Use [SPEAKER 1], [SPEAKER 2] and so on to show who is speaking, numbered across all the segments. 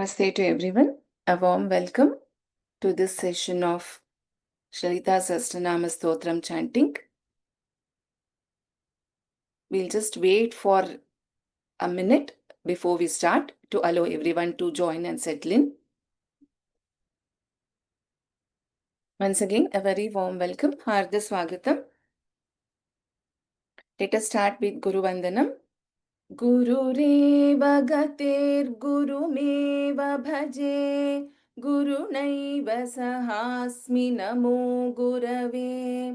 [SPEAKER 1] Namaste to everyone. A warm welcome to this session of Shalita Sahasranama Stotram chanting. We'll just wait for a minute before we start to allow everyone to join and settle in. Once again, a very warm welcome. Hardha Swagatam. Let us start with Guru Vandanam. गुरुरेव गतेर्गुरुमेव भजे गुरुनैव सहास्मि नमो गुरवे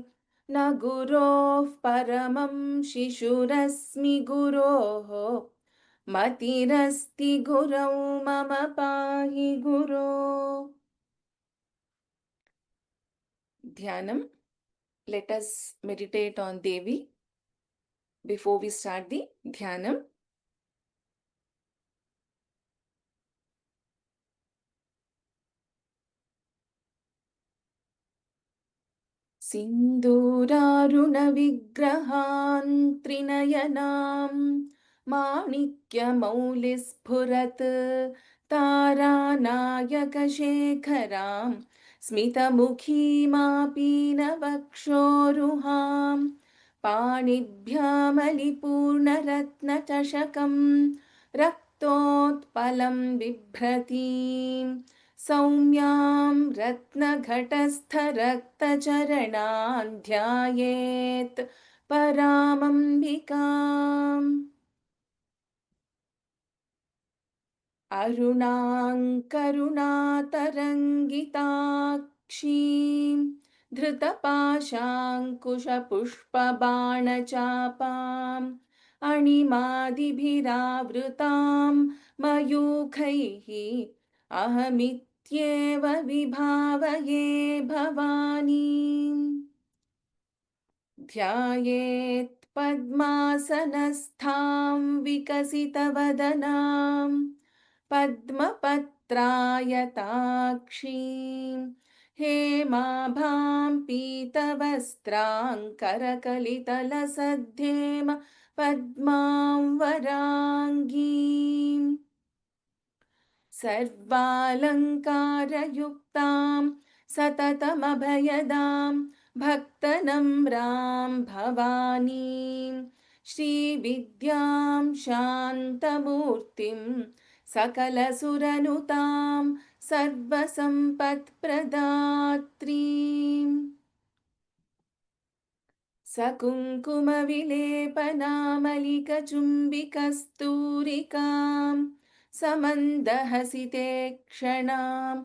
[SPEAKER 1] न गुरोः परमं शिशुरस्मि गुरोः मतिरस्ति गुरौ मम पाहि गुरो. Dhyanam. Let us meditate on Devi before we start the Dhyanam. सिन्दूरारुणविग्रहान् त्रिनयनां माणिक्यमौलिस्फुरत् तारानायकशेखरां स्मितमुखीमापीनवक्षोरुहां पाणिभ्यामलिपूर्णरत्नचषकं रक्तोत्पलं बिभ्रतीम् सौम्यां रत्नघटस्थरक्तचरणान् ध्यायेत् परामम्बिकाम्. अरुणां करुणातरङ्गिताक्षीं धृतपाशाङ्कुशपुष्पबाणचापाम् अणिमादिभिरावृतां मयूखैः अहमित्येव विभावये भवानीम्. ध्यायेत् पद्मासनस्थां विकसितवदनां पद्मपत्रायताक्षीं हेमाभां पीतवस्त्रां करकलितलसद्धेम पद्मां वराङ्गीम्. सर्वालङ्कारयुक्तां सततमभयदां भक्तनम्रां भवानीं श्रीविद्यां शान्तमूर्तिं सकलसुरनुतां सर्वसम्पत्प्रदात्रीम्. सकुङ्कुमविलेपनामलिकचुम्बिकस्तूरिकां समन्दहसिते क्षणां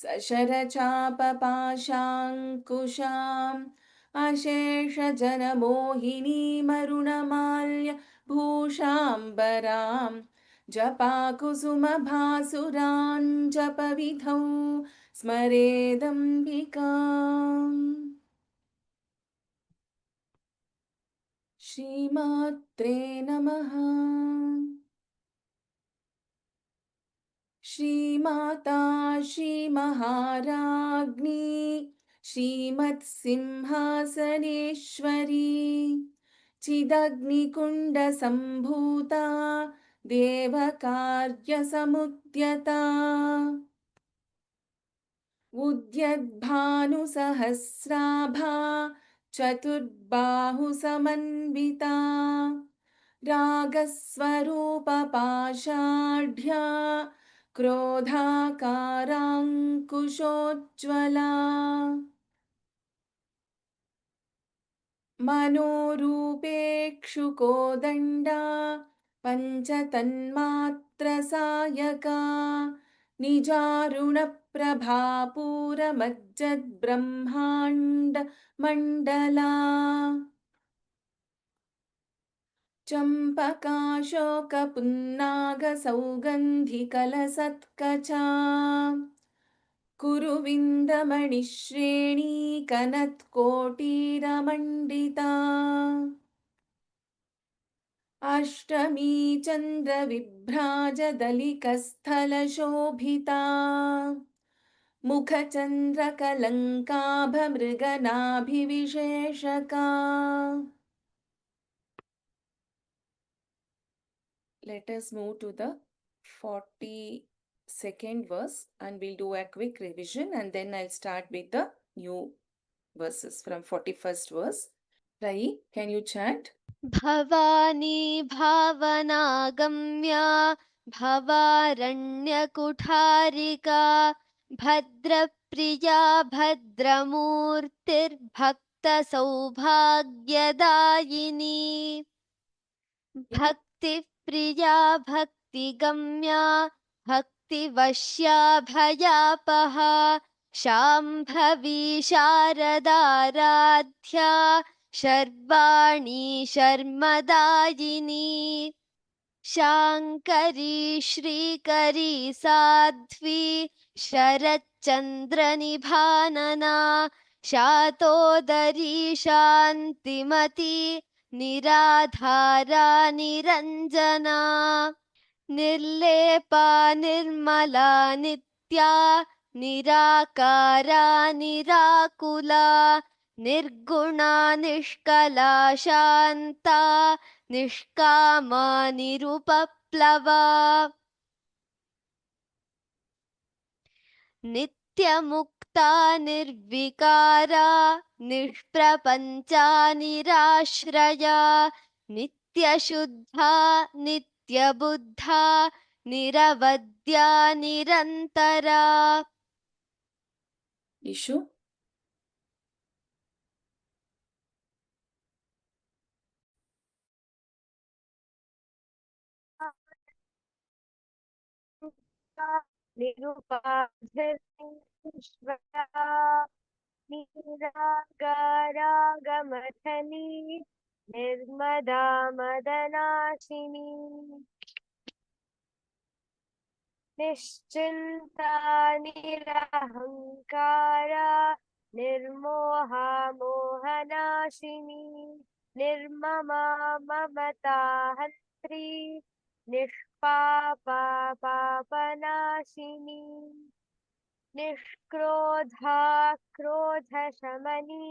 [SPEAKER 1] सशरचापपाशाङ्कुशाम् अशेषजनमोहिनीमरुणमाल्य भूषाम्बरां जपाकुसुमभासुरान् जपविधौ स्मरेदम्बिकाम्. श्रीमात्रे नमः. श्रीमाता श्रीमहाराज्ञी श्रीमत्सिंहासनेश्वरी चिदग्निकुण्डसम्भूता देवकार्यसमुद्यता उद्यद्भानुसहस्राभा चतुर्बाहुसमन्विता रागस्वरूपपाषाढ्या क्रोधाकाराङ्कुशोज्ज्वला मनोरूपेक्षुकोदण्डा पञ्चतन्मात्रसायका निजारुणप्रभापूरमज्जद्ब्रह्माण्डमण्डला चम्पकाशोकपुन्नागसौगन्धिकलसत्कचा कुरुविन्दमणिश्रेणीकनत्कोटीरमण्डिता अष्टमी चन्द्रविभ्राजदलिकस्थलशोभिता मुखचन्द्रकलङ्काभमृगनाभिविशेषका. Let us move to the 40 second verse and we'll do a quick revision and then I'll start with the new verses from 41st verse. Rai, can you chant?
[SPEAKER 2] Bhavani भावनागम्या भवारण्यकुठारिका भद्रप्रिया भद्रमूर्तिर्भक्तसौभाग्यदायिनी Bhaktipriya भक्तिगम्या भक्तिवश्या भयापहा शाम्भवी शारदाराध्या शर्वाणि शर्मदायिनी शाङ्करी श्रीकरी साध्वी शरच्चन्द्रनिभानना शातोदरी शान्तिमती निराधारा निरञ्जना निर्लेपा निर्मला नित्या निराकारा निराकुला निर्गुणा निष्कला शान्ता निष्कामा निरुपप्लवा नित्यमुक्ता निर्विकारा निष्प्रपञ्चा निराश्रया नित्यशुद्धा नित्यबुद्धा निरवद्या निरन्तरा
[SPEAKER 1] Ishu?
[SPEAKER 3] निरुपाधिर्निश्वरा निरागारागमथनी निर्मदा मदनाशिनी निश्चिन्ता निरहङ्कारा निर्मोहा मोहनाशिनी निर्ममा ममता हन्त्री निष्पापा पापनाशिनी निष्क्रोधा क्रोधशमनी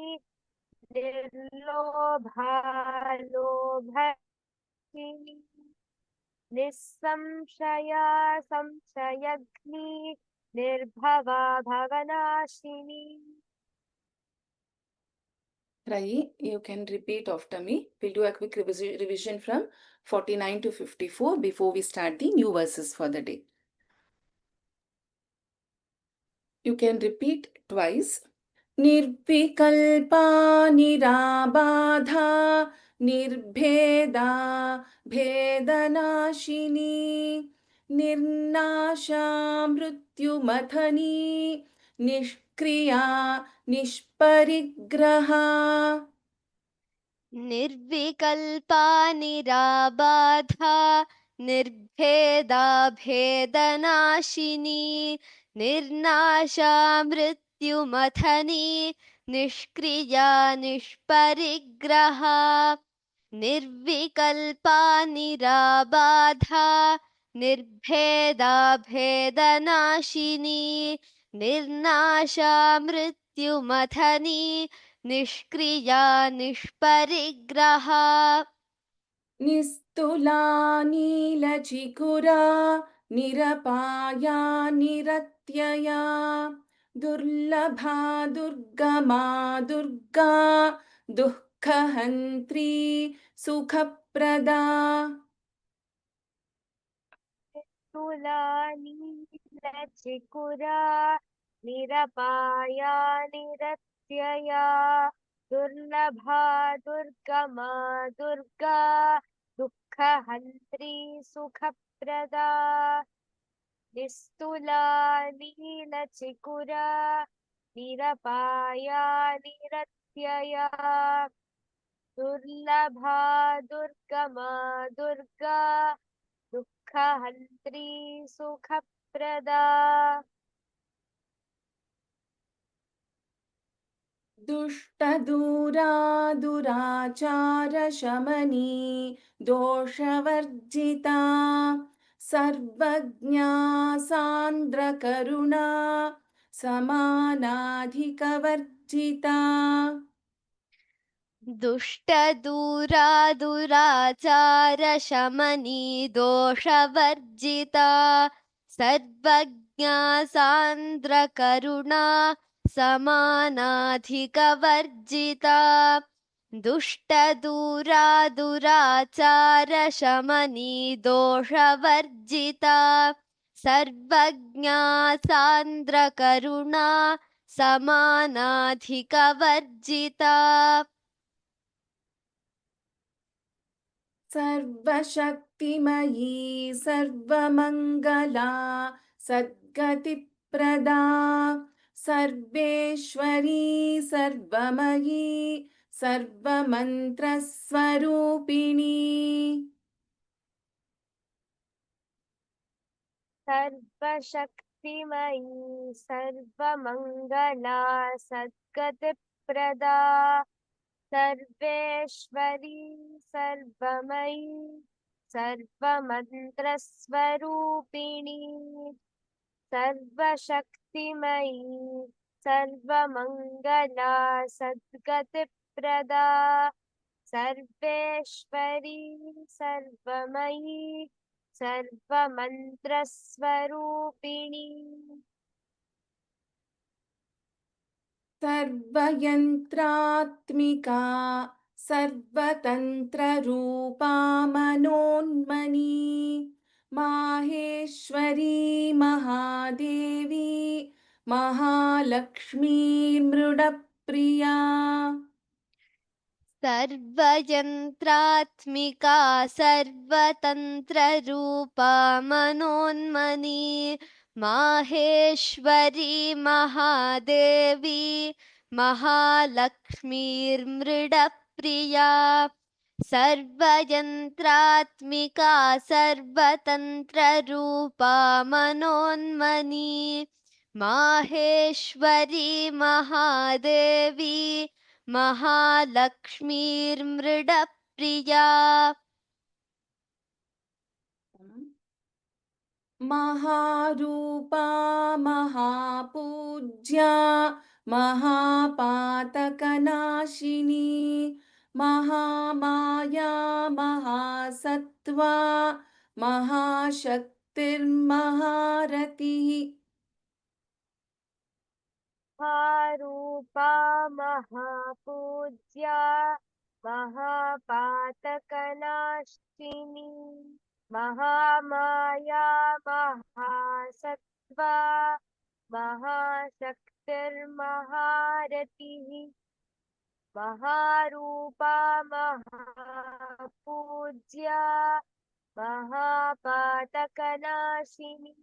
[SPEAKER 3] निर्लोभा लोभशिनी निस्संशया संशयग्नि निर्भवा भवनाशिनी
[SPEAKER 1] Rai, you can repeat after me. We'll do a quick revision from 49 to 54 before we start the new verses for the day. You can repeat twice. निर्विकल्पा निराबाधा निर्भेदा भेदनाशिनी निर्नाशा मृत्युमथनी निष्क्रिया निष्परिग्रहा
[SPEAKER 2] निर्विकल्पा निराबाधा निर्भेदा भेदनाशिनी निर्नाशा मृत्युमथनी निष्क्रिया निष्परिग्रहा निर्विकल्पा निराबाधा निर्भेदा भेदनाशिनी निर्नाशा मृत्युमथनी निष्क्रिया निष्परिग्रहा
[SPEAKER 1] निस्तुला नीलचिकुरा निरपाया निरत्यया दुर्लभा दुर्गमा दुर्गा दुःखहन्त्री सुखप्रदा
[SPEAKER 3] तुलानीलचिकुरा निरपाया निरत्यया दुर्लभा दुर्गमा दुर्गा दुःखहन्त्री सुखप्रदा निस्तुला नीलचिकुरा निरपाया निरत्यया दुर्लभा दुर्गमा दुर्गा दुःखहन्त्री सुखप्रदा
[SPEAKER 1] दुष्टदूरा दुराचारशमनी दोषवर्जिता सर्वज्ञा सान्द्रकरुणा समानाधिकवर्जिता
[SPEAKER 2] दुष्टदूरा दुराचारशमनी दोषवर्जिता सर्वज्ञा सान्द्रकरुणा समानाधिकवर्जिता दुष्टदूरा दुराचारशमनी दोषवर्जिता सर्वज्ञा सान्द्रकरुणा समानाधिकवर्जिता
[SPEAKER 1] सर्वशक्तिमयी सर्वमङ्गला सद्गतिप्रदा सर्वेश्वरी सर्वमयी सर्वमन्त्रस्वरूपिणी
[SPEAKER 3] सर्वशक्तिमयी सर्वमङ्गला सद्गतिप्रदा सर्वेश्वरी सर्वमयी सर्वमन्त्रस्वरूपिणी सर्वशक्तिमयी सर्वमङ्गला सद्गतिप्रदा सर्वेश्वरी सर्वमयी सर्वमन्त्रस्वरूपिणी
[SPEAKER 1] सर्वयन्त्रात्मिका सर्वतन्त्ररूपा मनोन्मनी माहेश्वरी महादेवी महालक्ष्मीर्मृडप्रिया
[SPEAKER 2] सर्वयन्त्रात्मिका सर्वतन्त्ररूपा मनोन्मनी माहेश्वरी महादेवी महालक्ष्मीर्मृडप्रिया सर्वयन्त्रात्मिका सर्वतन्त्ररूपा मनोन्मनी माहेश्वरी महादेवी महालक्ष्मीर्मृडप्रिया
[SPEAKER 1] महारूपा महापूज्या महापातकनाशिनी Mahamaya महासत्त्वा महाशक्तिर्महारतिः
[SPEAKER 3] महारूपा महापूज्या महापातकनाशिनी Mahamaya महासत्त्वा महाशक्तिर्महारतिः महारूपा महापूज्या महापातकनाशिनी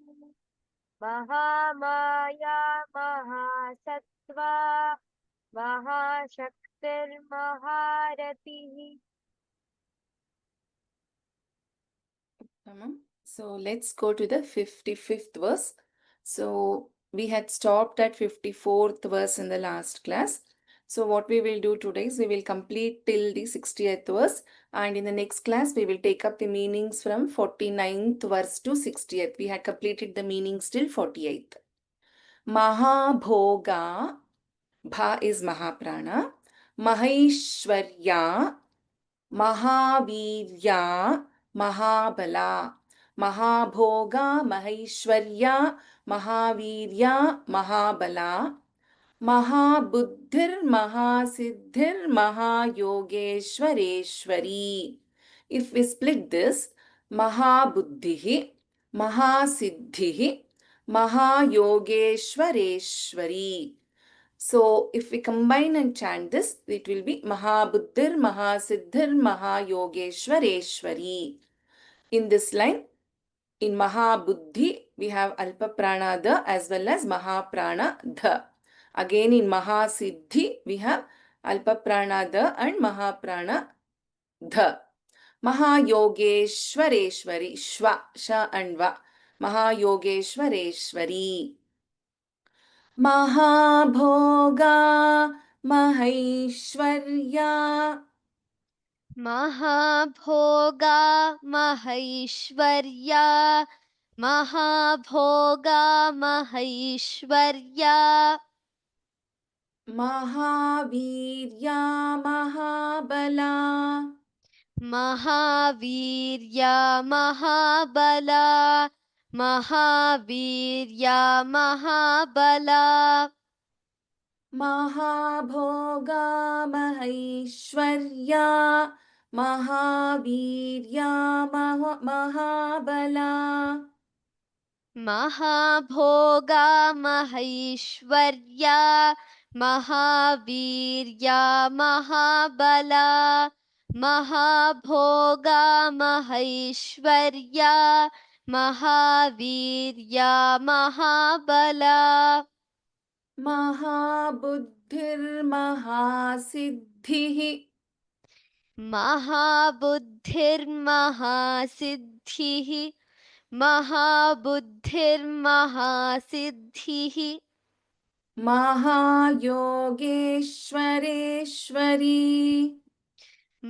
[SPEAKER 3] Mahamaya महासत्त्वा महाशक्तिर्महारतिः
[SPEAKER 1] So let's go to the 55th verse. So we had stopped at 54th verse in the last class. So what we will do today is we will complete till the 60th verse, and in the next class we will take up the meanings from 49th verse to 60th. We had completed the meanings till 48th. Mahabhoga, Bha is Mahaprana, Mahaishwarya, Mahavirya, Mahabala, Mahabhoga, Mahaishwarya, Mahavirya, Mahabala, Mahabuddhir, Mahasiddhir, Mahayogeshwareshwari. If we split this, Mahabuddhihi, Mahasiddhihi, Mahayogeshwareshwari. So if we combine and chant this, it will be Mahabuddhir, Mahasiddhir, Mahayogeshwareshwari. In this line, in Mahabuddhi, we have Alpa Prana Da as well as Mahaprana Dha. Again in Mahasiddhi, we have Alpa Prana Da and Mahaprana Dha. Mahayogeshwareshwari, Shwa, Sha and Va. Mahayogeshwareshwari. Mahabhoga, Mahaishwarya,
[SPEAKER 2] महाभोगा महैश्वर्या महाभोगा महैश्वर्या
[SPEAKER 1] Mahavirya, Mahabala,
[SPEAKER 2] महावीर्या महाबला महावीर्या महाबला
[SPEAKER 1] महाभोगा महैश्वर्या महावीर्या महाबला
[SPEAKER 2] महाभोगा महैश्वर्या महावीर्या महाबला महाभोगा महैश्वर्या महावीर्या महाबला
[SPEAKER 1] महाबुद्धिर्महासिद्धिः
[SPEAKER 2] महाबुद्धिर्महासिद्धिः महाबुद्धिर्महासिद्धिः
[SPEAKER 1] महायोगेश्वरेश्वरी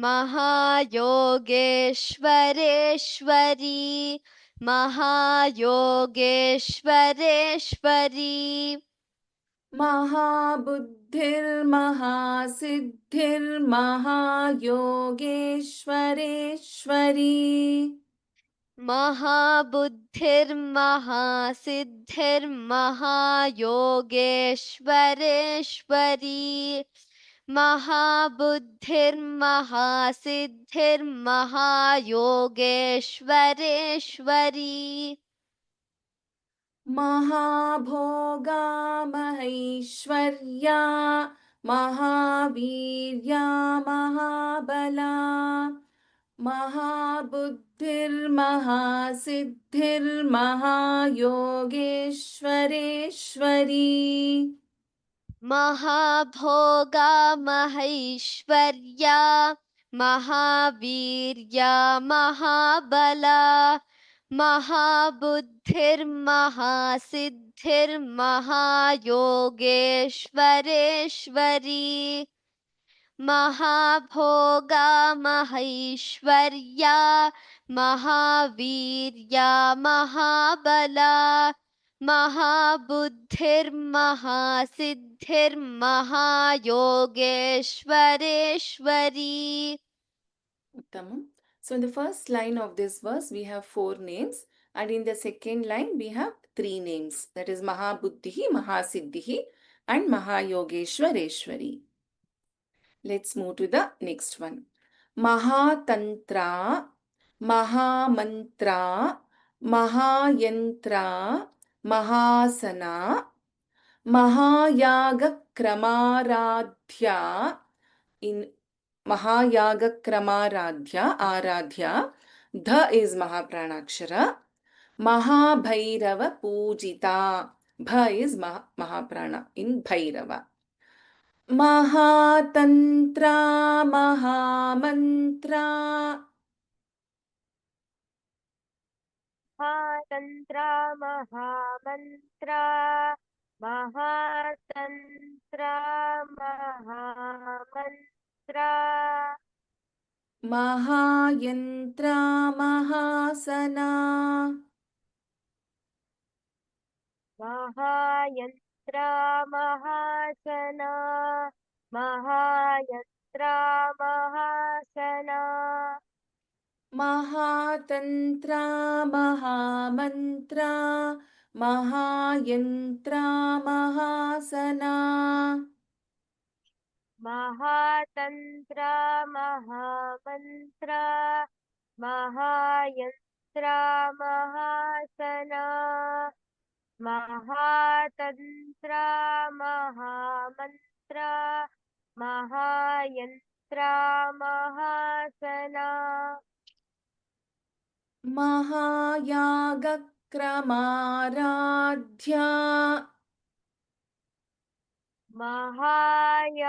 [SPEAKER 2] महायोगेश्वरेश्वरी महायोगेश्वरेश्वरी
[SPEAKER 1] महाबुद्धिर्महायोगेश्वरेश्वरी
[SPEAKER 2] महाबुद्धिर्महासिद्धिर्महायोगेश्वरेश्वरी महाबुद्धिर्महासिद्धिर्महायोगेश्वरेश्वरी
[SPEAKER 1] महाभोगा महैश्वर्या महावीर्या महाबला महाबुद्धिर्महासिद्धिर्महायोगेश्वरेश्वरी
[SPEAKER 2] महाभोगा महैश्वर्या महावीर्या महाबला महाबुद्धिर्महासिद्धिर्महायोगेश्वरेश्वरी महाभोगा महैश्वर्या महावीर्या महाबला महाबुद्धिर्महासिद्धिर्महायोगेश्वरेश्वरी
[SPEAKER 1] Uttamam. So in the first line of this verse, we have 4 names, and in the second line, we have 3 names. That is Mahabuddhihi, Mahasiddhihi, and Mahayogeshwareshwari. Let's move to the next one. Mahatantra, Mahamantra, Mahayantra, Mahasana, Mahayagakramaradhya. In Mahayagakramaradhya, Aradhya, Dha is Mahaprana Mahabhairava Pujita. Bha is Mahaprana in Bhairava. Mahatantra, Mahamantra,
[SPEAKER 3] महातन्त्रा महामन्त्रा महातन्त्रा महामन्त्रा
[SPEAKER 1] Mahayantra, Mahasana,
[SPEAKER 3] महायन्त्रा महासना महायन्त्रा महासना
[SPEAKER 1] Mahatantra, Mahamantra, Mahayantra, Mahasana.
[SPEAKER 3] महातन्त्रा महामन्त्रा महायन्त्रा महासना महातन्त्रा महामन्त्रा महायन्त्रा महासना
[SPEAKER 1] Mahayagakramaradhya,
[SPEAKER 3] महायागक्रमाराध्या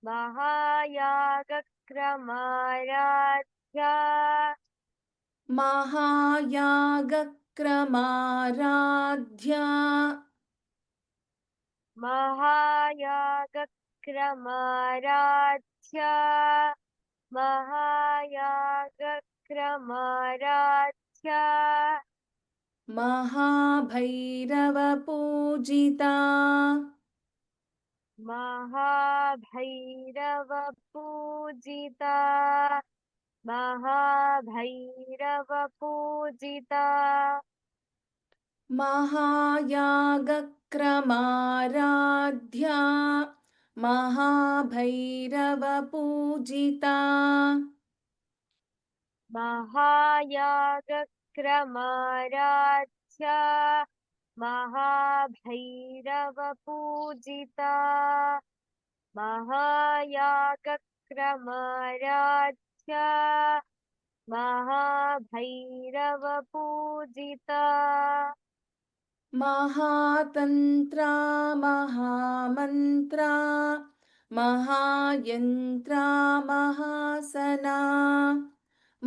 [SPEAKER 3] महायागक्रमाराध्या
[SPEAKER 1] Mahayagakramaradhya,
[SPEAKER 3] महायागक्रमाराध्या महायागक्रमाराध्या
[SPEAKER 1] Mahabhairava Pujita,
[SPEAKER 3] महाभैरवपूजिता महाभैरवपूजिता
[SPEAKER 1] महायागक्रमाराध्या महाभैरवपूजिता
[SPEAKER 3] महायागक्रमाराध्या महाभैरवपूजिता महायागक्रमाराध्या महाभैरवपूजिता
[SPEAKER 1] महातन्त्रा महामन्त्रा महायन्त्रा महासना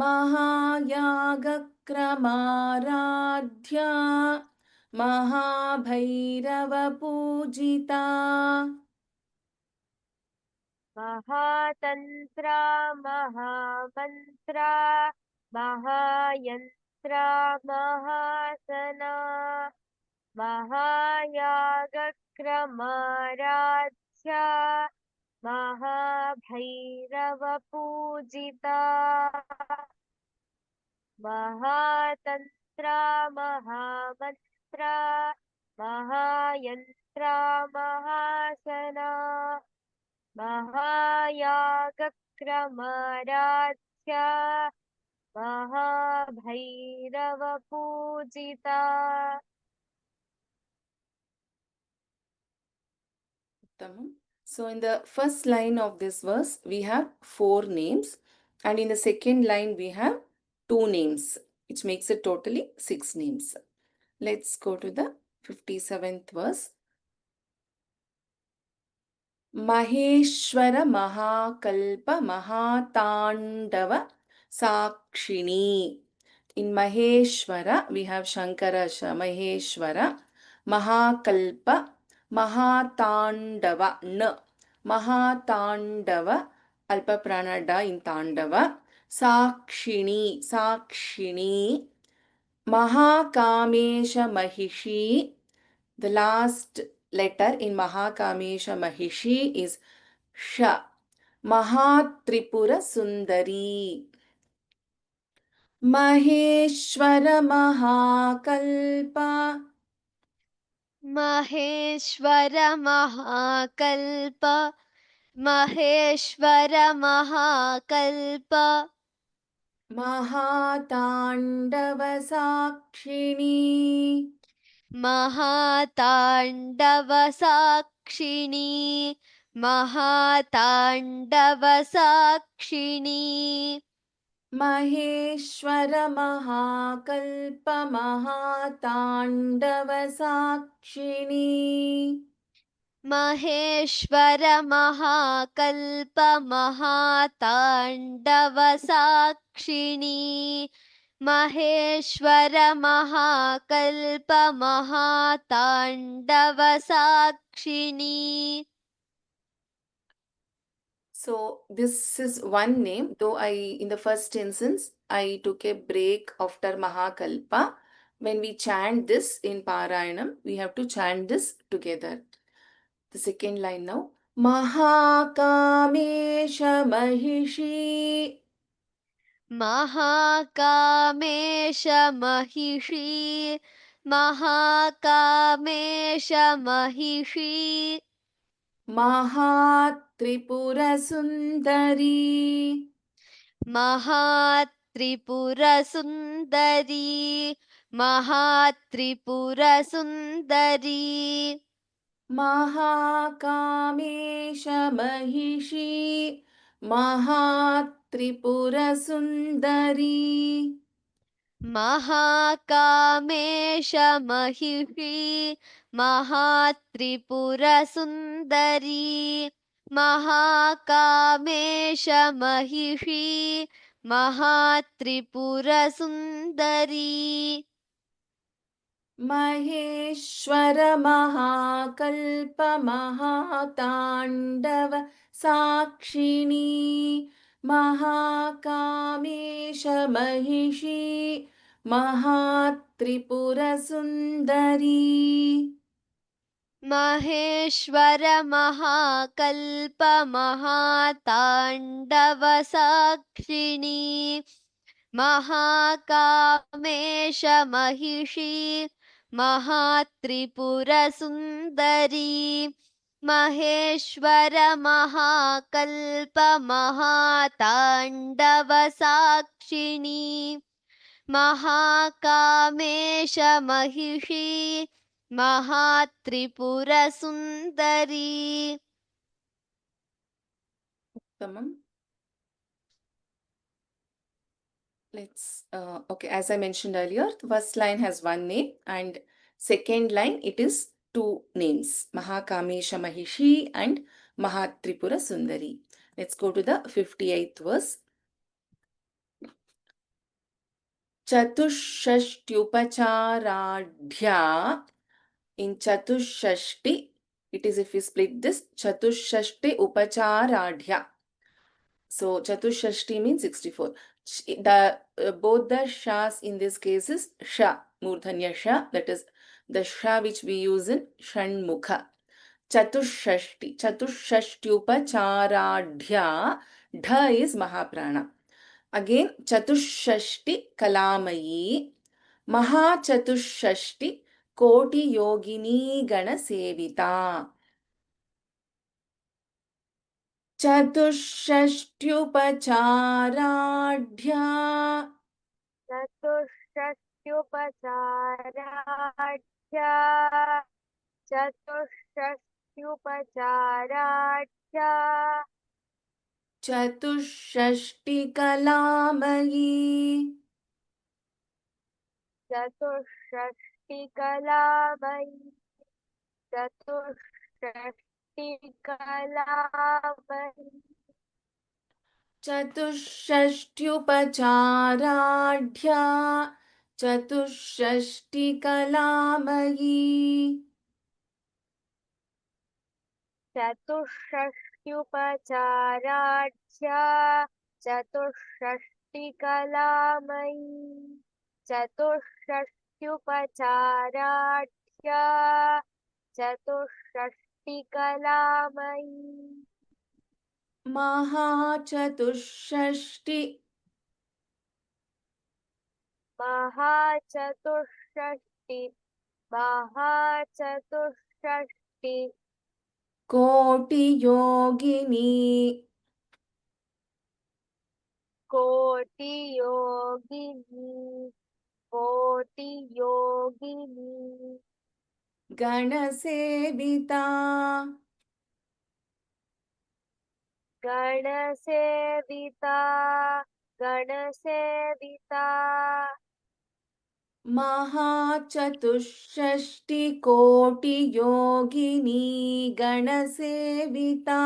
[SPEAKER 1] महायागक्रमाराध्या महाभैरवपूजिता
[SPEAKER 3] महातन्त्रा महामन्त्रा महायन्त्रा महासना महायागक्रमाराध्या महाभैरवपूजिता महातन्त्रा महामन्त्रा महायन्त्रा महासना महायागक्रमाराध्या महाभैरवपूजिता
[SPEAKER 1] Uttamam. So in the first line of this verse, we have 4 names, and in the second line, we have 2 names, which makes it totally 6 names. Let's go to the 57th verse. Maheshwara Mahakalpa Mahatandava Sakshini. In Maheshwara, we have Shankarasha, Maheshwara, Mahakalpa, Mahatandava, N, Mahatandava, Alpa Prana Da in Tandava, Sakshini, Sakshini, Mahakamesha Mahishi. The last letter in Mahakamesha Mahishi is Sha. Mahatripura Sundari. Maheshwara Mahakalpa.
[SPEAKER 2] Maheshwar महाकल्प Maheshwar महाकल्प
[SPEAKER 1] Mahatandava Sakshini.
[SPEAKER 2] महाताण्डव साक्षिणी महाताण्डव साक्षिणी
[SPEAKER 1] Maheshwara Mahakalpa Mahatandava Sakshini.
[SPEAKER 2] Maheshwar महाकल्प महाताण्डव साक्षिणी Maheshwar महाकल्प महाताण्डव साक्षिणी.
[SPEAKER 1] So this is one name, though in the first instance, I took a break after Mahakalpa. When we chant this in Parayanam, we have to chant this together. The second line now. Mahakamesha Mahishi.
[SPEAKER 2] महाकामेश Mahishi महाकामेश Mahishi
[SPEAKER 1] Mahatripura Sundari.
[SPEAKER 2] Mahatripurasundari Mahatripurasundari
[SPEAKER 1] Mahakamesha Mahishi. Mahatripura Sundari.
[SPEAKER 2] महाकामेश Mahishi Mahatripurasundari महाकामेश Mahishi Mahatripurasundari.
[SPEAKER 1] Maheshwara Mahakalpa Mahatandava Sakshini. Mahakamesha Mahishi. Mahatripura Sundari.
[SPEAKER 2] Maheshwar महाकल्प महाताण्डव साक्षिणी महाकामेश Mahishi Mahatripurasundari Maheshwar महाकल्प महाताण्डव साक्षिणी महाकामेश Mahishi Mahatripurasundari
[SPEAKER 1] Tamam. Okay, as I mentioned earlier, the first line has one name and second line it is two names, Mahakamesha Mahishi and Mahatripura Sundari. Let's go to the 58th verse. Chatushashtyupacharādhya. In Chatushashti, it is if we split this, Chatushashti Upacharādhya. So Chatushashti means 64. Both the shas in this case is sha, murdhanya sha, that is the sha which we use in Shanmukha. Chatushashti, Chatushashtyupacharadhya, dha is Mahaprana. Again, Chatushashti Kalamayi, Mahachatushashti Koti Yogini Gana Sevita. Chatushashtyupacharadhya.
[SPEAKER 3] चतुष्षष्ट्युपचाराढ्या चतुष्षष्ट्युपचाराढ्या
[SPEAKER 1] Chatushashtikalaamayi.
[SPEAKER 3] चतुष्षष्टिकलामयी चतुष्षष्टिकलामयी
[SPEAKER 1] Chatushashtyupacharadhya. Chatushashtikalaamayi.
[SPEAKER 3] चतुष्षष्ट्युपचाराढ्या चतुष्षष्टिकलामयी चतुष्षष्ट्युपचाराढ्या चतुष्षष्टिकलामयी
[SPEAKER 1] Mahachatushashti.
[SPEAKER 3] महाचतुष्षष्टि
[SPEAKER 1] Koti Yogini.
[SPEAKER 3] कोटियोगिनी
[SPEAKER 1] Ganasevita.
[SPEAKER 3] गणसेविता
[SPEAKER 1] Mahachatushashti Koti Yogini Ganasevita.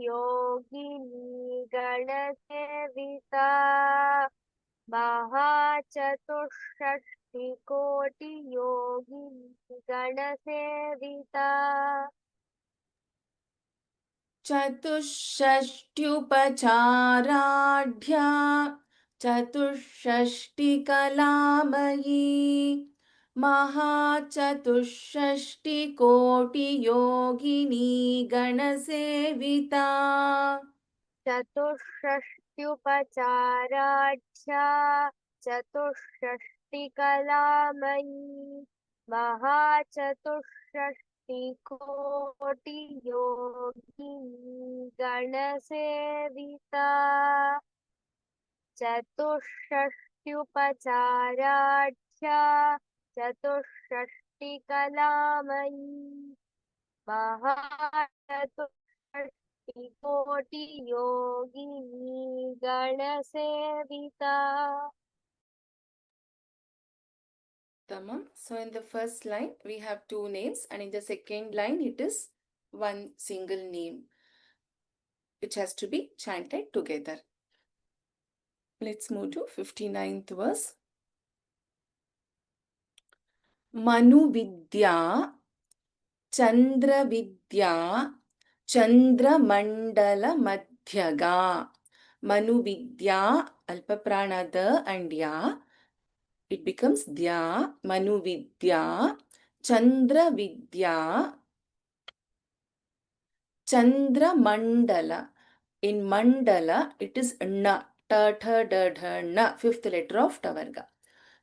[SPEAKER 3] महाचतुष्षष्टिकोटियोगिनी गणसेविता महाचतुष्षष्टिकोटियोगिनी गणसेविता
[SPEAKER 1] Chatushashtyupacharadhya. Chatushashtikalaamayi. Mahachatushashtikoti Ganasevita.
[SPEAKER 3] चतुष्षष्ट्युपचाराढ्या चतुष्षष्टिकलामयी महाचतुष्षष्टिकोटियोगिनी गणसेविता चतुष्षष्ट्युपचाराढ्या चतुष्षष्टिकलामयी महाचतुष्षष्टिकोटियोगिनी गणसेविता
[SPEAKER 1] Tamam. So in the first line, we have two names, and in the second line, it is one single name, which has to be chanted together. Let's move to 59th verse. Manu Vidya, Chandra Vidya, Chandra Mandala Madhyaga. Manu Vidya, Alpaprana da and ya. It becomes Dya, Manu Vidya, Chandra Vidya, Chandra Mandala. In Mandala, it is Na, Ta, Tha, Da, Dha, Na, fifth letter of Tavarga.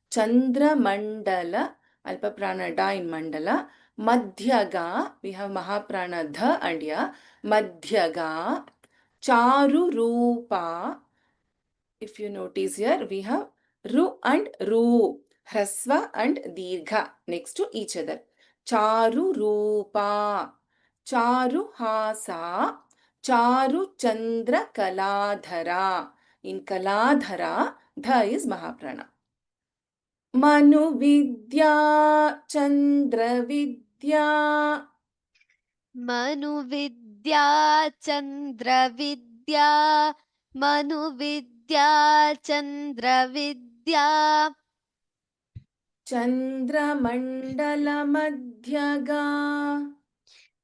[SPEAKER 1] Chandra Mandala, Alpaprana Da in Mandala. Madhyaga, we have Mahaprana Dha and Ya. Madhyaga, Charu Rupa. If you notice here, we have Ru and Ru, Hrasva and Dirgha next to each other. Charu Rupa, Charu Hasa, Charu Chandra Kaladhara. In Kaladhara, Dha is Mahaprana. Manu Vidya, Chandra Vidya,
[SPEAKER 2] Manu Vidya Chandra Vidya Manu Vidya Chandra Vidya
[SPEAKER 1] Chandra Mandala Madhyaga.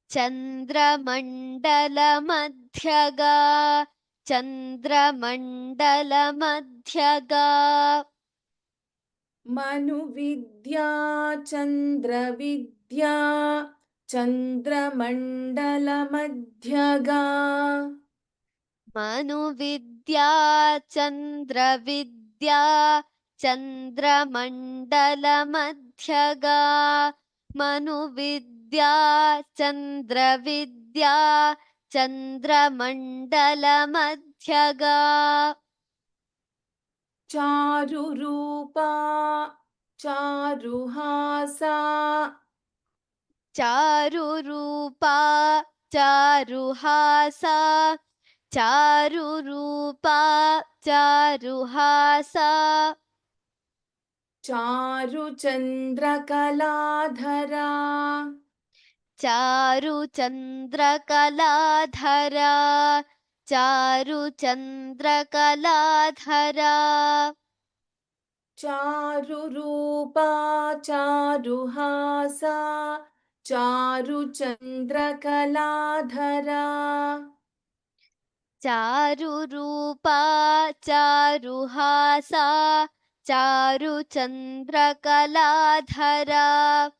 [SPEAKER 2] Chandramandalamadhyaga Chandramandalamadhyaga
[SPEAKER 1] Manu Vidya Chandra Vidya Chandra Mandala Madhyaga.
[SPEAKER 2] Manu Vidya Chandra Vidya Chandramandalamadhyaga Manu Vidya Chandra Vidya Chandramandalamadhyaga
[SPEAKER 1] Charu Rupa Charu Hasa
[SPEAKER 2] Charu Rupa Charu Hasa Charu Rupa Charu Hasa
[SPEAKER 1] Charu Chandra Kaladhara
[SPEAKER 2] Charu Chandra Kaladhara Charu Chandra Kaladhara
[SPEAKER 1] Charu Rupa Charu Hasa Charu Chandra Kaladhara
[SPEAKER 2] Charu Rupa Charu Hasa Charu Chandra Kaladhara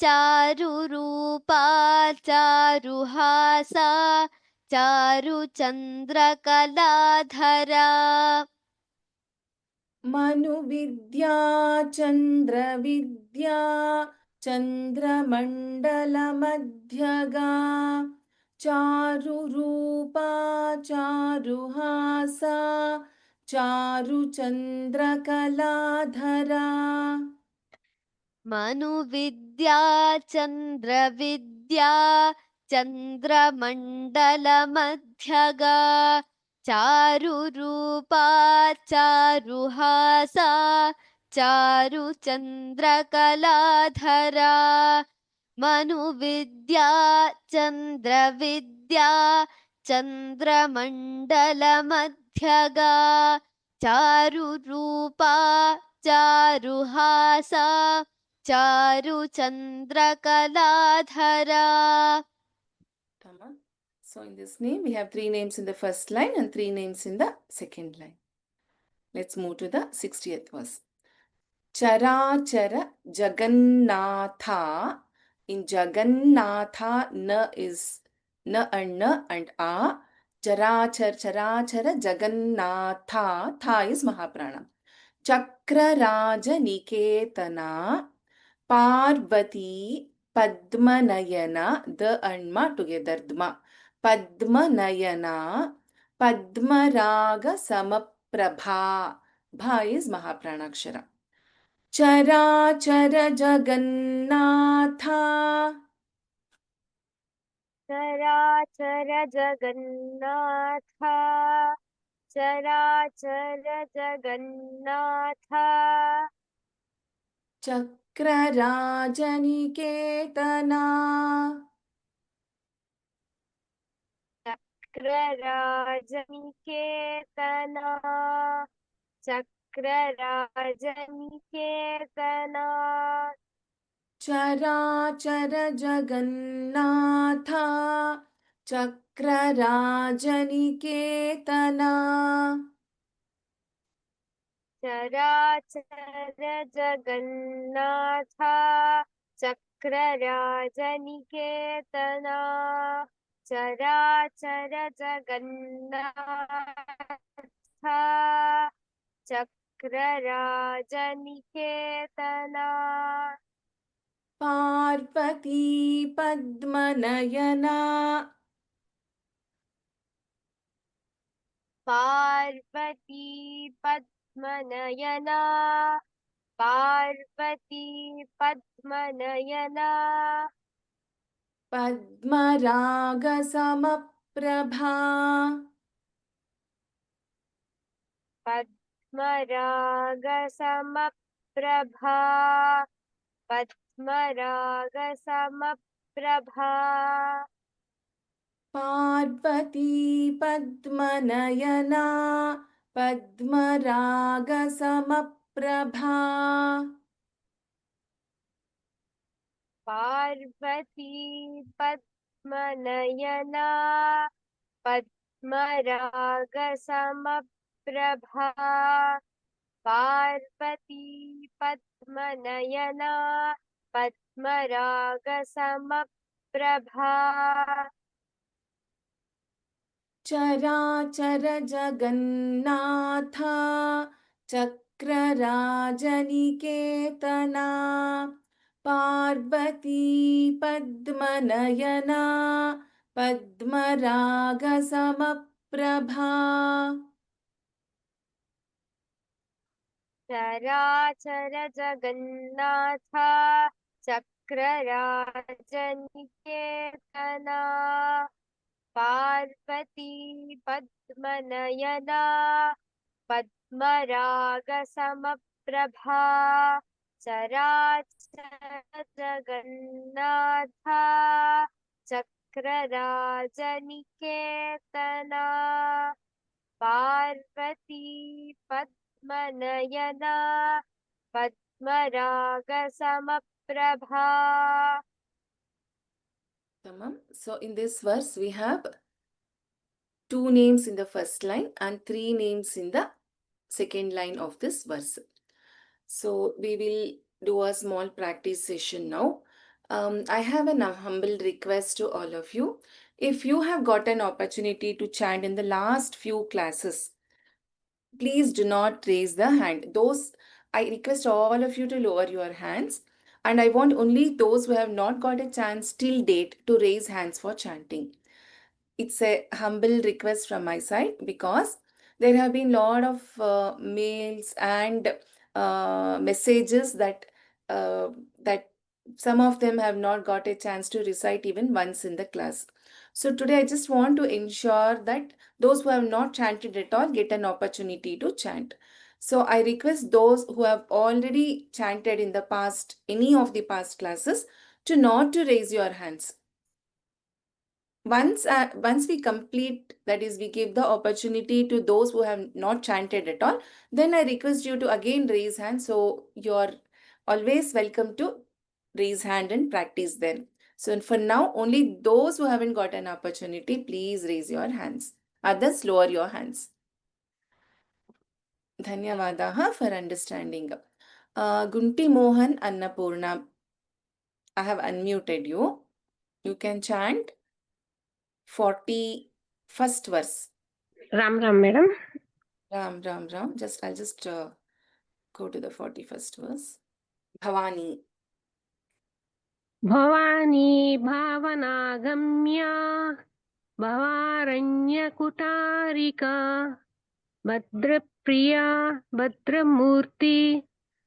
[SPEAKER 2] Charu Rupa Charu Hasa Charu Chandra Kaladhara
[SPEAKER 1] Manu Vidya Chandra Vidya Chandra Mandala Madhyaga Charu Rupa Charu Hasa Charu Chandra Kaladhara
[SPEAKER 2] Manu Vidya Chandra Vidya Chandra Mandala Madhyaga Charu Rupa Charu Hasa Charu Chandra Kaladhara Manu Vidya Chandra Vidya Chandra Mandala Madhyaga Charu Rupa Charu Hasa Charu Chandra Kaladhara.
[SPEAKER 1] Tamam. So in this name, we have three names in the first line and three names in the second line. Let's move to the 60th verse. Charachara Jagannatha. In Jagannatha, na is na and a. Charachara Jagannatha. Tha is Mahaprana. Chakraraja Niketana. Parvati Padmanayana. The and ma together. Dma. Padmanayana. Padmaraga Samaprabha. Bha is Mahaprana. Charachara Jagannatha.
[SPEAKER 3] चराचर जगन्नाथ चराचर Jagannath
[SPEAKER 1] Chakrarajaniketana.
[SPEAKER 3] चक्रराजनिकेतना चक्रराजनिकेतना
[SPEAKER 1] Charachara Jagannatha. Chakrarajaniketana.
[SPEAKER 3] चराचर जगन्नाथ चक्रराजनिकेतना चराचर जगन्नाथ चक्रराजनिकेतना
[SPEAKER 1] पार्वती पद्मनयना
[SPEAKER 3] पार्वती पद्मनयना पार्वती पद्मनयना
[SPEAKER 1] पद्मरागसमप्रभा
[SPEAKER 3] पद्मरागसमप्रभा पद्मरागसमप्रभा
[SPEAKER 1] पार्वती पद्मनयना पद्मरागसमप्रभा
[SPEAKER 3] पार्वती पद्मनयना पद्मरागसमप्रभा पार्वती पद्मनयना पद्मरागसमप्रभा
[SPEAKER 1] चराचर जगन्नाथ चक्रराजनिकेतना पार्वती पद्मनयना पद्मरागसमप्रभा
[SPEAKER 3] चराचर जगन्नाथ चक्रराजनिकेतना पार्वती पद्मनयना पद्मरागसमप्रभा चराचर Jagannath चक्रराजनिकेतना Parvati पद्मनयना पद्मरागसमप्रभा
[SPEAKER 1] Tamam. So in this verse we have 2 names in the first line and 3 names in the second line of this verse. So we will do a small practice session now. I have a humble request to all of you. If you have got an opportunity to chant in the last few classes, please do not raise the hand. I request all of you to lower your hands. And I want only those who have not got a chance till date to raise hands for chanting. It's a humble request from my side because there have been a lot of mails and messages that some of them have not got a chance to recite even once in the class. So today I just want to ensure that those who have not chanted at all get an opportunity to chant. So I request those who have already chanted in the past, any of the past classes, to not to raise your hands. Once we complete, that is, we give the opportunity to those who have not chanted at all, then I request you to again raise hand. So you're always welcome to raise hand and practice then. So for now, only those who haven't got an opportunity, please raise your hands. Others, lower your hands. Dhanyavadaha for understanding. Gunti Mohan Annapurna, I have unmuted you. You can chant 41st verse.
[SPEAKER 4] Ram Ram, madam.
[SPEAKER 1] Ram. I'll just go to the 41st verse. Bhavani.
[SPEAKER 4] Bhavani bhavanagamya bhavaranya-kutarika Bhadrapriya Bhadramurti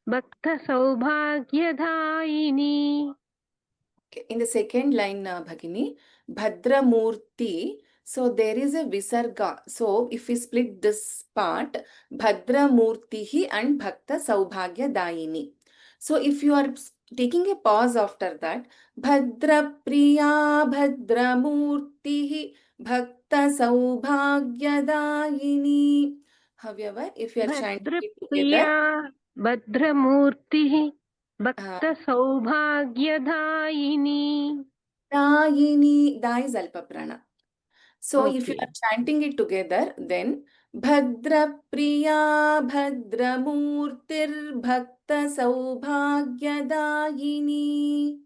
[SPEAKER 4] Bhakta Saubhagyadayini.
[SPEAKER 1] Okay, in the second line, Bhagini, Bhadramurti. So there is a visarga. So if we split this part, Bhadramurtihi and Bhakta Saubhagya Dayini. So if you are taking a pause after that, Bhadrapriya Bhadramurtihi Bhakta Saubhagya Dayini. However, if you are chanting it together,
[SPEAKER 4] Bhadrapriya Bhadramurti Bhakta Saubhagyadayini.
[SPEAKER 1] Dayini, Da is Alpa Prana. So if you
[SPEAKER 4] Okay.
[SPEAKER 1] are chanting it together, then Bhadra Priya Bhadra Murtir Bhakta Saubhagyadayini.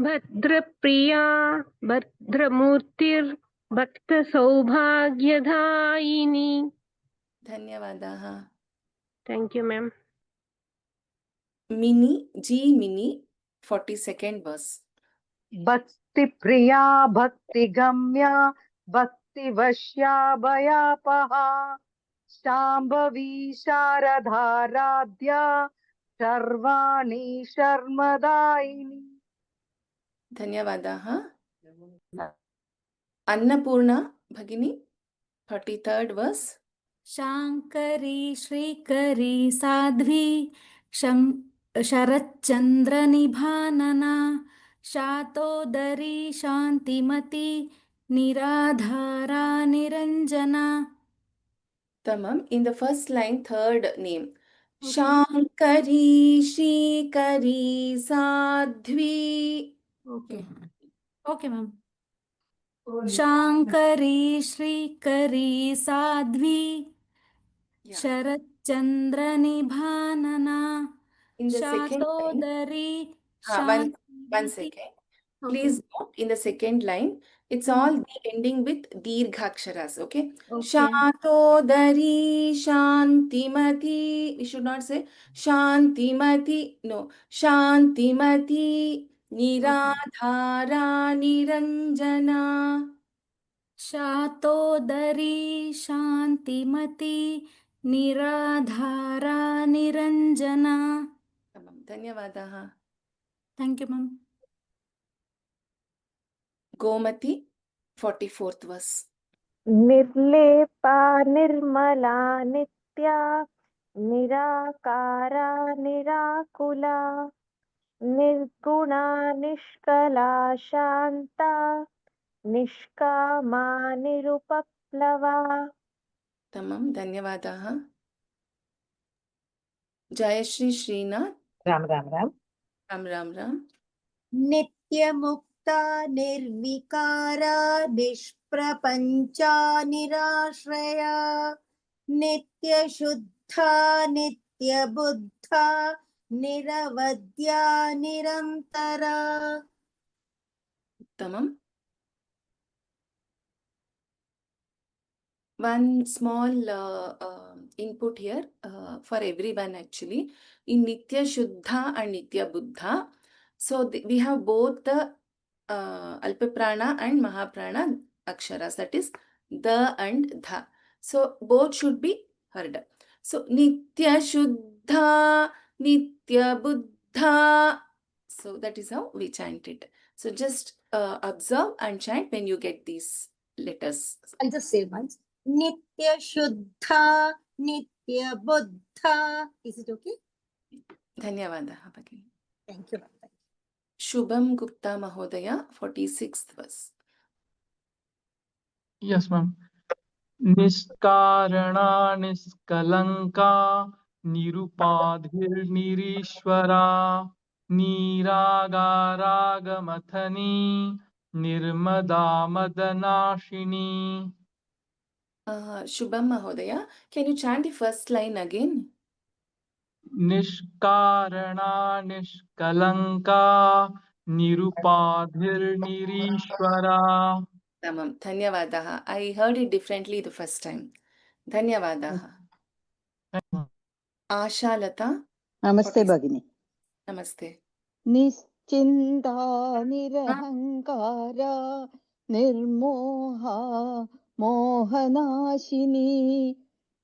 [SPEAKER 4] Bhadrapriya Bhadramurtir Bhakta Saubhagyadayini.
[SPEAKER 1] Dhanyavadaha.
[SPEAKER 4] Thank you, ma'am.
[SPEAKER 1] Mini, G Mini, 42nd verse.
[SPEAKER 5] भक्ति प्रिया भक्ति गम्या भक्ति वश्या भयापहा शाम्भवी शारदाराध्या सर्वाणि शर्मदायिनी.
[SPEAKER 1] Dhanyavadaha. Annapurna Bhagini, 43rd verse.
[SPEAKER 6] शाङ्करी श्रीकरी साध्वी शरच्चन्द्रनिभानना शातोदरी शान्तिमती निराधारा Niranjana.
[SPEAKER 1] Tamam. In the first line, third name.
[SPEAKER 6] Okay.
[SPEAKER 1] Shankari, Shikari, Sadhvi.
[SPEAKER 6] Okay. Okay, ma'am. शाङ्करी श्रीकरी साध्वी
[SPEAKER 1] Yeah.
[SPEAKER 6] शरच्चन्द्रनिभानना
[SPEAKER 1] In the second line,
[SPEAKER 6] शातोदरी
[SPEAKER 1] one
[SPEAKER 6] शान्तिमती.
[SPEAKER 1] second.
[SPEAKER 6] Okay.
[SPEAKER 1] Please note in the second line, it's all ending with Dirghaksharas, okay?
[SPEAKER 6] Okay.
[SPEAKER 1] Shatodari Shantimati. We should not say Shantimati. No. Shantimati Niradhara Niranjana.
[SPEAKER 6] शातोदरी शान्तिमती निराधारा Niranjana.
[SPEAKER 1] Tamam. Dhanyavadaha.
[SPEAKER 6] Thank you, ma'am.
[SPEAKER 1] Gomati, 44th verse.
[SPEAKER 3] निर्लेपा Nirmala नित्या निराकारा निराकुला निर्गुणा निष्कला शान्ता निष्कामा निरुपप्लवा.
[SPEAKER 1] Tamam. Dhanyavadaha. Jayashri Srinath.
[SPEAKER 5] Ram Ram Ram.
[SPEAKER 1] Ram Ram Ram.
[SPEAKER 7] नित्यमुक्ता निर्विकारा निष्प्रपञ्चा निराश्रया नित्यशुद्धा नित्यबुद्धा निरवद्या निरन्तरा.
[SPEAKER 1] Tamam. One small input here for everyone actually. In Nitya Shuddha and Nitya Buddha, so we have both the Alpaprana and Mahaprana aksharas, that is the and dha. So both should be heard. So Nitya Shuddha, Nitya Buddha. So that is how we chant it. So just observe and chant when you get these letters.
[SPEAKER 7] I'll just say once. Nityashuddha Nityabuddha. Is it okay?
[SPEAKER 1] Dhanyavadaha Bhagini.
[SPEAKER 7] Thank you, ma'am. Thank you.
[SPEAKER 1] Shubham Gupta Mahodaya, 46th verse.
[SPEAKER 8] Yes, ma'am. Niskarana Niskalanka Nirupadhir Nirishwara Niragaraga Nirmada Madanashini.
[SPEAKER 1] Shubham Mahodaya, can you chant the first line again?
[SPEAKER 8] Nishkarana Nishkalanka Nirupadhir Nirishwara.
[SPEAKER 1] Tamam. Dhanyavadaha. I heard it differently the first time. Dhanyavadaha. Asha Lata.
[SPEAKER 9] नमस्ते
[SPEAKER 1] 46.
[SPEAKER 9] भगिनी.
[SPEAKER 1] Namaste.
[SPEAKER 9] निश्चिन्ता निरहङ्कारा निर्मोहा मोहनाशिनी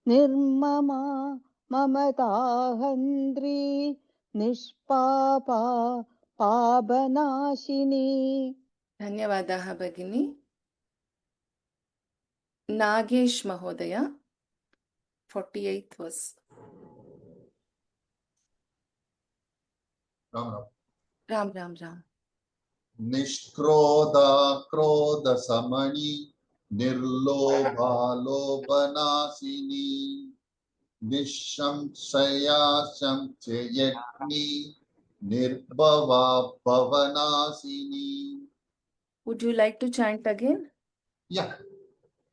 [SPEAKER 9] निर्ममा ममताहन्त्री निष्पापा पापनाशिनी.
[SPEAKER 1] Dhanyavadaha Bhagini. Nagesh Mahodaya, 48th verse.
[SPEAKER 10] Ram Ram.
[SPEAKER 1] Ram Ram Ram.
[SPEAKER 10] निष्क्रोधा क्रोध समणि निर्लोभा लोभनाशिनी निःसंशया संशयग्नि निर्भवा भवनाशिनी.
[SPEAKER 1] Would you like to chant again?
[SPEAKER 10] Yeah.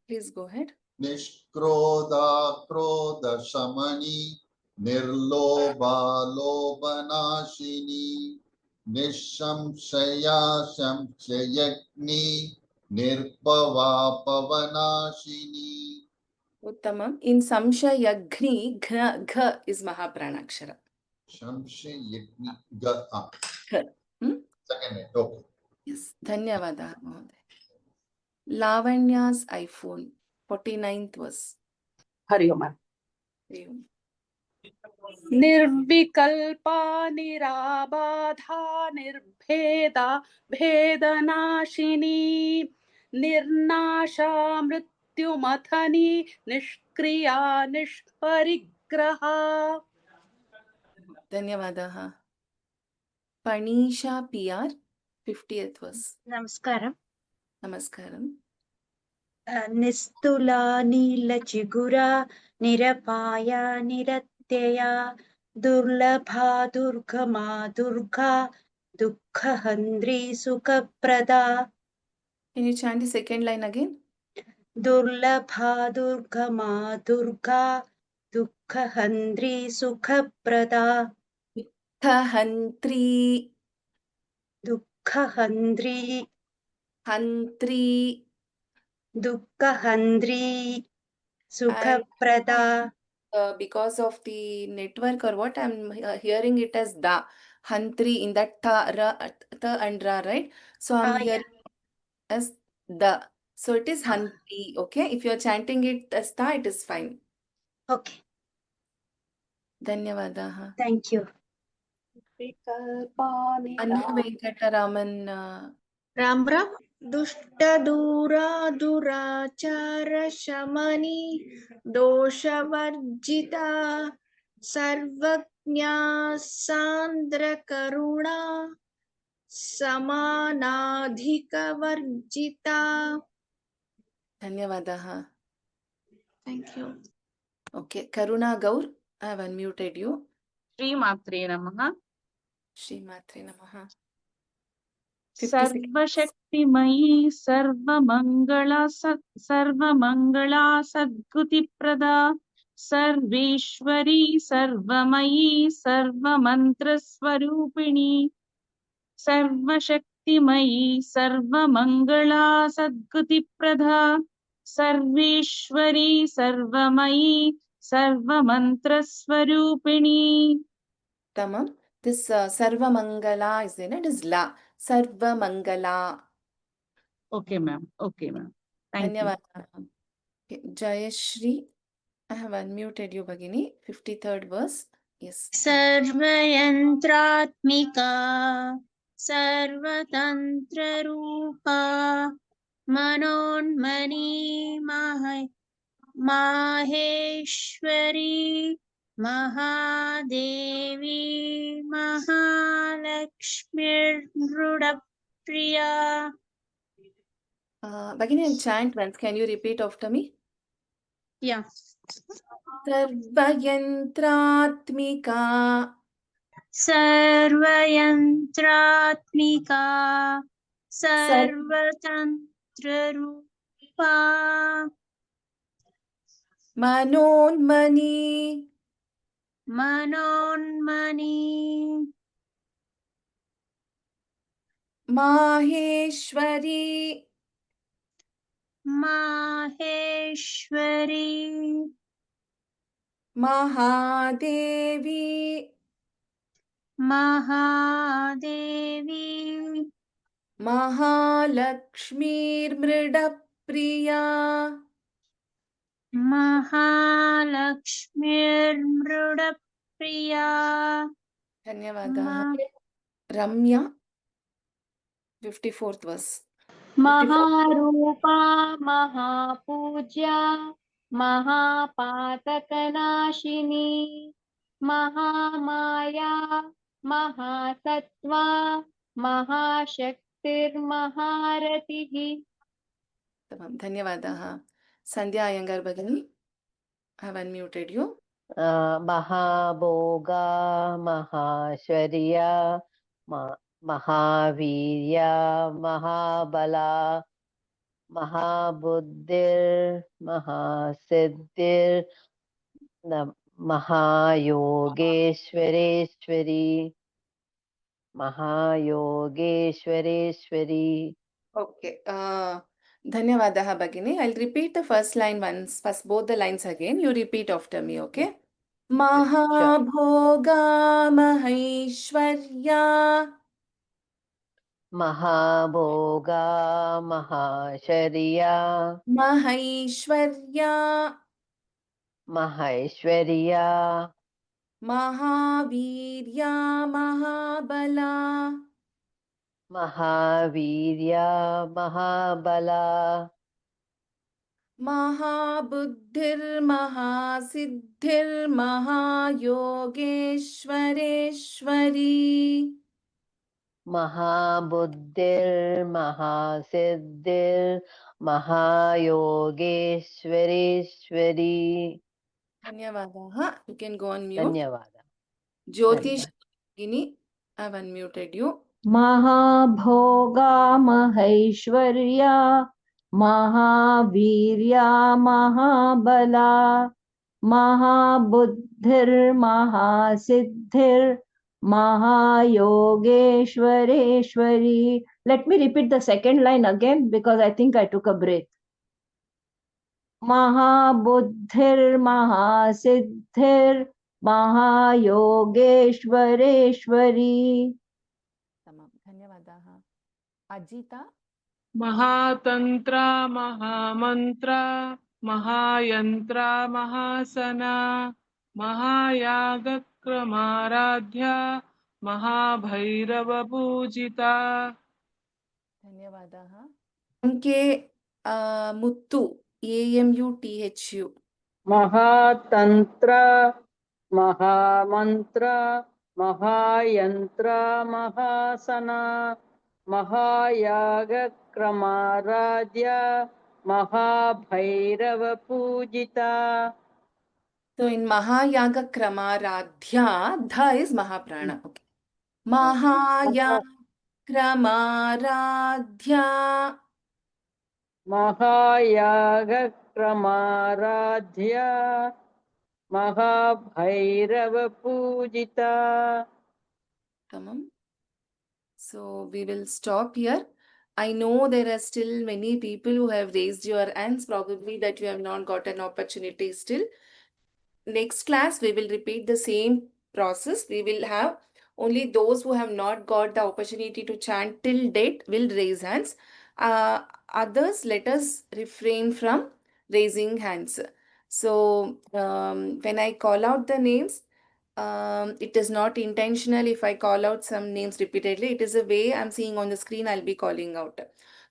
[SPEAKER 1] Please go ahead.
[SPEAKER 10] Nishkroda Krodha Shamani Nirlobha Lobhanashini Nishamshaya Shamshayagni Nirbhava Pavanashini.
[SPEAKER 1] Uttamam. In Samshayagni, gha is Mahapranakshara.
[SPEAKER 10] Shamshayagni Ga.
[SPEAKER 1] Gha.
[SPEAKER 10] Second it. Okay.
[SPEAKER 1] Yes. Dhanyavada. Lavanya's iPhone. 49th verse.
[SPEAKER 5] Hari Om.
[SPEAKER 11] निर्विकल्पा निराबाधा निर्भेदा भेदनाशिनी निर्नाशा मृत्युमथनी निष्क्रिया निष्परिग्रहा.
[SPEAKER 1] ధన్యవాదాः. Panisha PR 50th verse.
[SPEAKER 12] నమస్కారం.
[SPEAKER 1] నమస్కారం.
[SPEAKER 12] నిస్తులా నీలచిగురా నిరపాయ నిరత్యయా దుర్లభా దుర్గమా Durga దుఃఖహంద్రీ సుఖప్రదా.
[SPEAKER 1] Can you chant the second line again?
[SPEAKER 12] దుర్లభా దుర్గమా Durga దుఃఖహంద్రీ సుఖప్రదా.
[SPEAKER 1] Hantri.
[SPEAKER 12] దుఃఖహంద్రీ
[SPEAKER 1] Hantri.
[SPEAKER 12] దుఃఖహంద్రీ సుఖప్రదా.
[SPEAKER 1] Because of the network or what, I'm hearing it as da. Hantri in that tha, ra, tha and ra, right? So I'm hearing it as da. So it is Hantri, okay? If you're chanting it as tha, it is fine.
[SPEAKER 12] Okay.
[SPEAKER 1] Dhanyavadaha.
[SPEAKER 12] Thank you.
[SPEAKER 1] Anu Venkataraman.
[SPEAKER 12] Ram Ram. दुष्ट दूरा दुराचार शमनी दोषवर्जिता सर्वज्ञा सांद्र करुणा समानाधिकवर्जिता.
[SPEAKER 1] Dhanyavadaha.
[SPEAKER 12] Thank you.
[SPEAKER 1] Okay. Karuna Gaur, I have unmuted you.
[SPEAKER 11] Shri Matre Namaha.
[SPEAKER 1] Shri Matre Namaha.
[SPEAKER 11] सर्वशक्तिमयी Sarvamangala सद्गुतिप्रदा Sarveshwari सर्वमयी सर्वमंत्रस्वरूपिणी सर्वशक्तिमयी Sarvamangala सद्गुतिप्रदा Sarveshwari सर्वमयी सर्वमंत्रस्वरूपिणी.
[SPEAKER 1] Tamam. This Sarva Mangala is in it is La. Sarva Mangala.
[SPEAKER 11] Okay, ma'am. Okay, ma'am. Thank you.
[SPEAKER 1] Dhanyavadaha. Okay. Jayashri, I have unmuted you, Bhagini. 53rd verse. Yes.
[SPEAKER 12] सर्वयंत्रात्मिका सर्वतंत्ररूपा मनोन्मनी माहेश्वरी महादेवी महालक्ष्मीर्मृडप्रिया.
[SPEAKER 1] Bhagini, I'll chant once. Can you repeat after me?
[SPEAKER 12] Yeah.
[SPEAKER 1] Sarvayantratmika.
[SPEAKER 12] सर्वयंत्रात्मिका सर्वतंत्ररूपा
[SPEAKER 1] Manonmani.
[SPEAKER 12] मनोन्मनी
[SPEAKER 1] Maheshwari.
[SPEAKER 12] माहेश्वरी
[SPEAKER 1] Mahadevi.
[SPEAKER 12] महादेवी
[SPEAKER 1] Mahalakshmirmridapriya.
[SPEAKER 12] महालक्ष्मीर्मृडप्रिया.
[SPEAKER 1] Dhanyavadaha. Ramya, 54th verse.
[SPEAKER 13] महारूपा महापूज्या महापातकनाशिनी Mahamaya महासत्त्वा महाशक्तिर्महारतिः.
[SPEAKER 1] Tamam. Dhanyavadaha. Sandhya Iyengar Bhagini, I have unmuted you.
[SPEAKER 14] महाभोगा महाश्वर्या महावीर्या महाबला महाबुद्धिर्महासिद्धिर् महायोगेश्वरेश्वरी महायोगेश्वरेश्वरी.
[SPEAKER 1] Okay. Dhanyavadaha Bhagini. I'll repeat the first line once, first both the lines again. You repeat after me, okay? Mahabhoga Mahaishwarya
[SPEAKER 14] महाभोगा महाशर्या
[SPEAKER 1] Mahaishwarya
[SPEAKER 14] महैश्वर्या
[SPEAKER 1] Mahavirya Mahabala
[SPEAKER 14] महावीर्या महाबला
[SPEAKER 1] Mahabuddhir Mahasiddhir Mahayogeshwareshwari
[SPEAKER 14] महाबुद्धिर्महासिद्धिर् महायोगेश्वरेश्वरी.
[SPEAKER 1] Dhanyavadaha. You can go on mute.
[SPEAKER 14] धन्यवाद.
[SPEAKER 1] Jyotish Bhagini, I've unmuted you.
[SPEAKER 13] महाभोगा महेश्वर्या महावीर्या महाबला महाबुद्धिर्महासिद्धिर्महायोगेश्वरेश्वरी. Let me repeat the second line again because I think I took a break. महाबुद्धिर्महासिद्धिर्महायोगेश्वरेश्वरी.
[SPEAKER 1] Tamam. Dhanyavadaha. Ajita.
[SPEAKER 8] महातंत्र महामंत्र महायंत्र महासना महायागक्रमाराध्य महाभैरव पूजिता.
[SPEAKER 1] Dhanyavadaha. Mke Muttu. AMUTHU.
[SPEAKER 5] महातंत्र महामंत्र महायंत्र महासना महायाग क्रमाराध्य महाभैरव पूजिता.
[SPEAKER 1] So in Mahayaga Kramaradhya, Dha is Mahaprana. Okay. Mahayaga Kramaradhya
[SPEAKER 5] महायाग क्रमाराध्य Mahabhairav Pujita.
[SPEAKER 1] Tamam. So we will stop here. I know there are still many people who have raised your hands, probably that you have not got an opportunity still. Next class, we will repeat the same process. We will have only those who have not got the opportunity to chant till date will raise hands. Others, let us refrain from raising hands. So when I call out the names, it is not intentional. If I call out some names repeatedly, it is a way I'm seeing on the screen, I'll be calling out.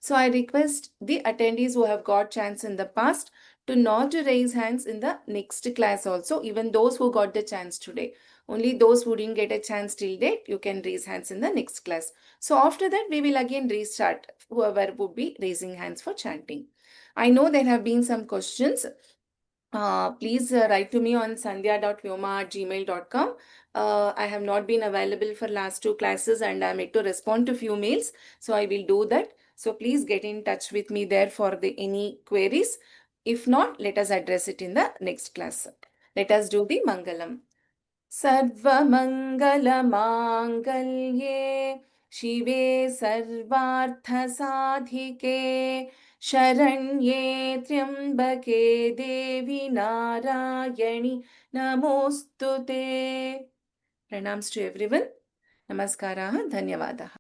[SPEAKER 1] So I request the attendees who have got chance in the past to not raise hands in the next class also, even those who got the chance today. Only those who didn't get a chance till date, you can raise hands in the next class. So after that, we will again restart, whoever would be raising hands for chanting. I know there have been some questions. Please write to me on sandhya.vyoma@gmail.com. I have not been available for last 2 classes and I'm yet to respond to few mails. So I will do that. So please get in touch with me there for any queries. If not, let us address it in the next class. Let us do the Mangalam. Sarva Mangala Mangalye Shive Sarvartha Sadhike Sharanye Triambake Devi Narayani Namostute. Pranams to everyone. Namaskaraha. Dhanyavadaha.